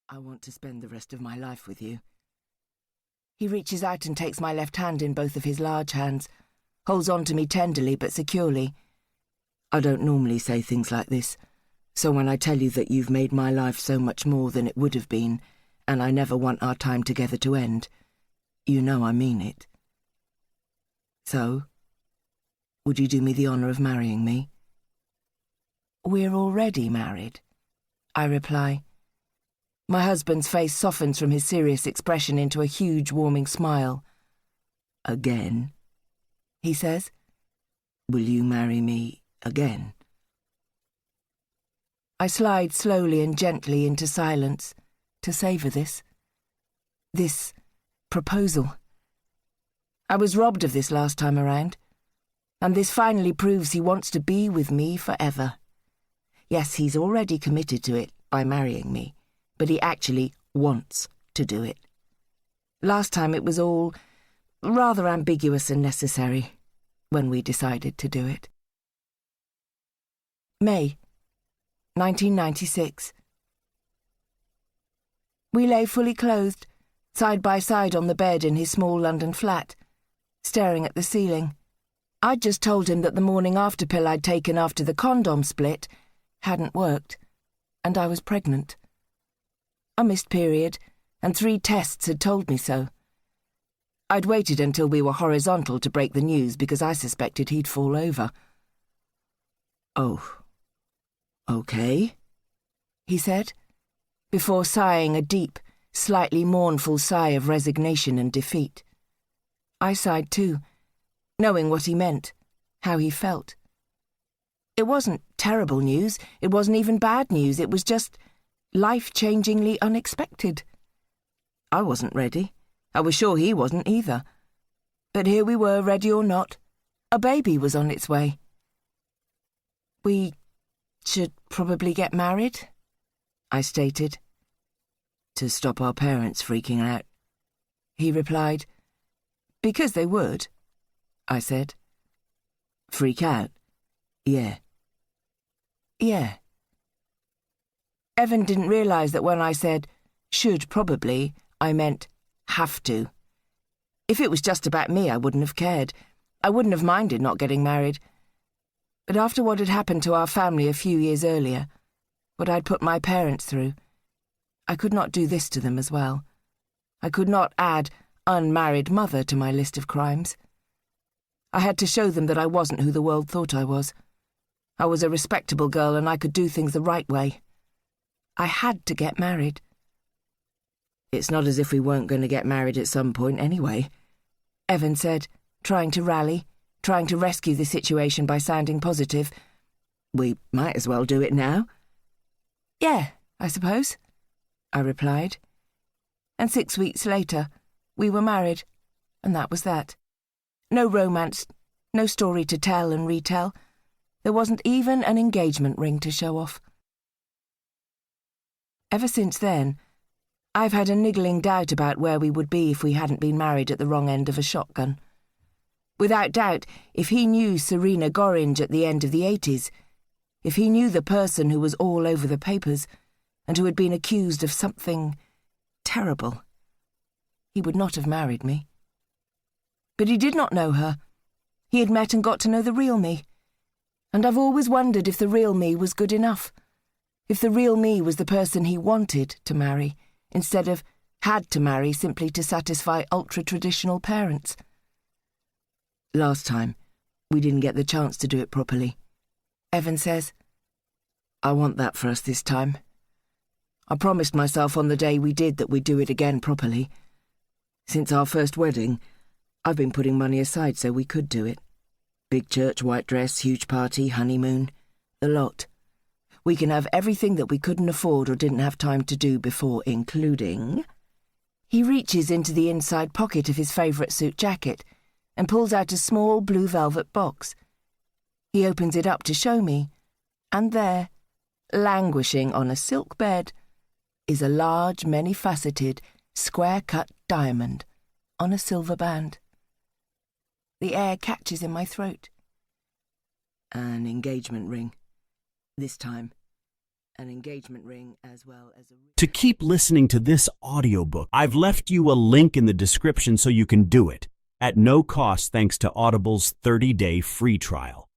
I want to spend the rest of my life with you. He reaches out and takes my left hand in both of his large hands, holds on to me tenderly but securely. I don't normally say things like this, so when I tell you that you've made my life so much more than it would have been, and I never want our time together to end, you know I mean it. So, would you do me the honour of marrying me? We're already married, I reply. My husband's face softens from his serious expression into a huge, warming smile. Again, he says. Will you marry me again? I slide slowly and gently into silence to savour this proposal. I was robbed of this last time around, and this finally proves he wants to be with me forever. Yes, he's already committed to it by marrying me, but he actually wants to do it. Last time it was all rather ambiguous and necessary when we decided to do it. May, 1996. We lay fully clothed, side by side on the bed in his small London flat, staring at the ceiling. I'd just told him that the morning after pill I'd taken after the condom split hadn't worked, and I was pregnant. A missed period, and 3 tests had told me so. I'd waited until we were horizontal to break the news because I suspected he'd fall over. Oh, okay, he said, before sighing a deep, slightly mournful sigh of resignation and defeat. I sighed too, knowing what he meant, how he felt. It wasn't terrible news, it wasn't even bad news, it was just life-changingly unexpected. I wasn't ready. I was sure he wasn't either. But here we were, ready or not. A baby was on its way. We should probably get married, I stated. To stop our parents freaking out, he replied. Because they would, I said. Freak out? Yeah. Yeah. Evan didn't realise that when I said, should probably, I meant have to. If it was just about me, I wouldn't have cared. I wouldn't have minded not getting married. But after what had happened to our family a few years earlier, what I'd put my parents through, I could not do this to them as well. I could not add unmarried mother to my list of crimes. I had to show them that I wasn't who the world thought I was. I was a respectable girl and I could do things the right way. I had to get married. It's not as if we weren't going to get married at some point anyway, Evan said, trying to rally, trying to rescue the situation by sounding positive. We might as well do it now. Yeah, I suppose, I replied. And 6 weeks later, we were married, and that was that. No romance, no story to tell and retell. There wasn't even an engagement ring to show off. Ever since then, I've had a niggling doubt about where we would be if we hadn't been married at the wrong end of a shotgun. Without doubt, if he knew Serena Gorringe at the end of the 80s, if he knew the person who was all over the papers and who had been accused of something terrible, he would not have married me. But he did not know her. He had met and got to know the real me. And I've always wondered if the real me was good enough. If the real me was the person he wanted to marry, instead of had to marry simply to satisfy ultra-traditional parents. Last time, we didn't get the chance to do it properly. Evan says, I want that for us this time. I promised myself on the day we did that we'd do it again properly. Since our first wedding, I've been putting money aside so we could do it. Big church, white dress, huge party, honeymoon, the lot. We can have everything that we couldn't afford or didn't have time to do before, including... He reaches into the inside pocket of his favourite suit jacket and pulls out a small blue velvet box. He opens it up to show me, and there, languishing on a silk bed, is a large, many-faceted, square-cut diamond on a silver band. The air catches in my throat. An engagement ring. This time. an engagement ring as well as a... To keep listening to this audiobook, I've left you a link in the description so you can do it, at no cost thanks to Audible's 30-day free trial.